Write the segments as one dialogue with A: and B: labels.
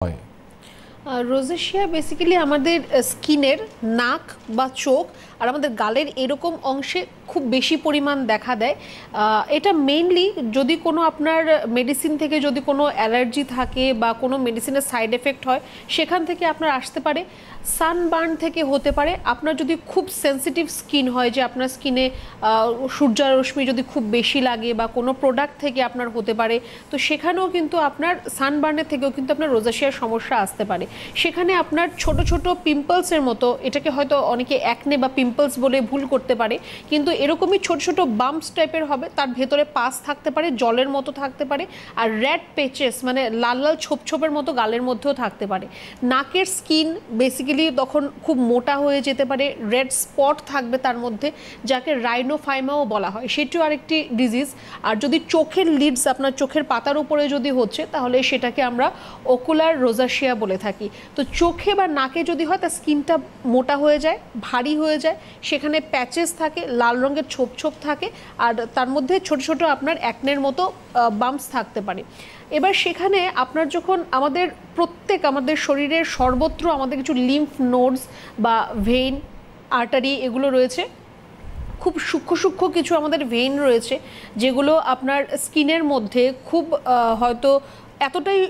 A: হয়?
B: Rosacea basically আমাদের স্কিনের নাক বা চোখ আর আমাদের গালের এরকম অংশে খুব বেশি পরিমাণ দেখা দেয়। এটা মেইনলি যদি কোনো আপনার মেডিসিন থেকে যদি কোনো অ্যালার্জি থাকে বা কোনো মেডিসিনের সাইড এফেক্ট হয় সেখান থেকে আপনার আসতে পারে। সানবার্ন থেকে হতে পারে। আপনার যদি খুব সেন্সিটিভ স্কিন হয় যে আপনার স্কিনে সূর্যরশ্মি যদি খুব বেশি লাগে বা কোনো প্রোডাক্ট থেকে আপনার হতে পারে, তো সেখানেও কিন্তু আপনার সানবার্নের থেকেও কিন্তু আপনার রোজেশিয়ার সমস্যা আসতে পারে। সেখানে আপনার ছোট ছোট পিম্পলসের মতো, এটাকে হয়তো অনেকে অ্যাকনে বা পিম্পলস বলে ভুল করতে পারে, কিন্তু এরকমই ছোট ছোট বাম্পস টাইপের হবে, তার ভেতরে পাস থাকতে পারে, জলের মতো থাকতে পারে, আর রেড পেচেস মানে লাল লাল ছোপ ছোপের মতো গালের মধ্যেও থাকতে পারে। নাকের স্কিন বেসিক্যালি তখন খুব মোটা হয়ে যেতে পারে, রেড স্পট থাকবে তার মধ্যে, যাকে রাইনোফাইমাও বলা হয়, সেটিও আরেকটি ডিজিজ। আর যদি চোখের লিডস আপনার চোখের পাতার উপরে যদি হচ্ছে, তাহলে সেটাকে আমরা ওকুলার রোজাশিয়া বলে থাকি। তো চোখে বা নাকে যদি হয়, তার স্কিনটা মোটা হয়ে যায়, ভারী হয়ে যায়, সেখানে প্যাচেস থাকে, লাল রঙের ছোপ ছোপ থাকে, আর তার মধ্যে ছোট ছোট আপনার অ্যাকনের মতো বাম্পস থাকতে পারে। এবার সেখানে আপনার যখন আমাদের শরীরের সর্বত্র আমাদের কিছু লিম্ফ নোডস বা ভেইন, আর্টারি এগুলো রয়েছে, খুব সূক্ষ্ম সূক্ষ্ম কিছু আমাদের ভেইন রয়েছে, যেগুলো আপনার স্কিনের মধ্যে খুব হয়তো এতটাই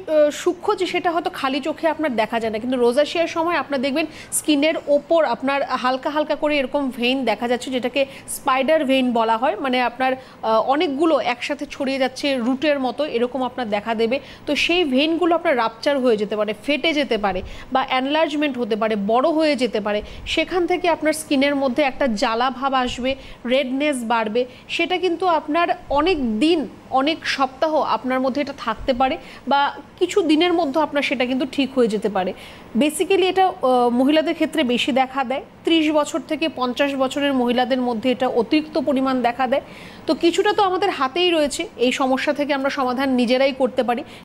B: সূক্ষ্ম যে সেটা হয়তো খালি চোখে আপনার দেখা যায় না, কিন্তু রোজাশিয়ার সময় আপনার দেখবেন স্কিনের ওপর আপনার হালকা হালকা করে এরকম ভেইন দেখা যাচ্ছে, যেটাকে স্পাইডার ভেইন বলা হয়। মানে আপনার অনেকগুলো একসাথে ছড়িয়ে যাচ্ছে রুটের মতো, এরকম আপনার দেখা দেবে। তো সেই ভেইনগুলো আপনার রাপচার হয়ে যেতে পারে, ফেটে যেতে পারে, বা এনলার্জমেন্ট হতে পারে, বড় হয়ে যেতে পারে। সেখান থেকে আপনার স্কিনের মধ্যে একটা জ্বালা ভাব আসবে, রেডনেস বাড়বে। সেটা কিন্তু আপনার অনেক দিন, অনেক সপ্তাহ আপনার মধ্যে এটা থাকতে পারে, বা কিছু দিনের মধ্যে আপনার সেটা কিন্তু ঠিক হয়ে যেতে পারে। বেসিক্যালি এটা মহিলাদের ক্ষেত্রে বেশি দেখা দেয়। 30 বছর থেকে 50 বছরের মহিলাদের মধ্যে এটা অতিরিক্ত পরিমাণ দেখা দেয়। তো কিছুটা তো আমাদের হাতেই রয়েছে, এই সমস্যা থেকে আমরা সমাধান নিজেরাই করতে পারি।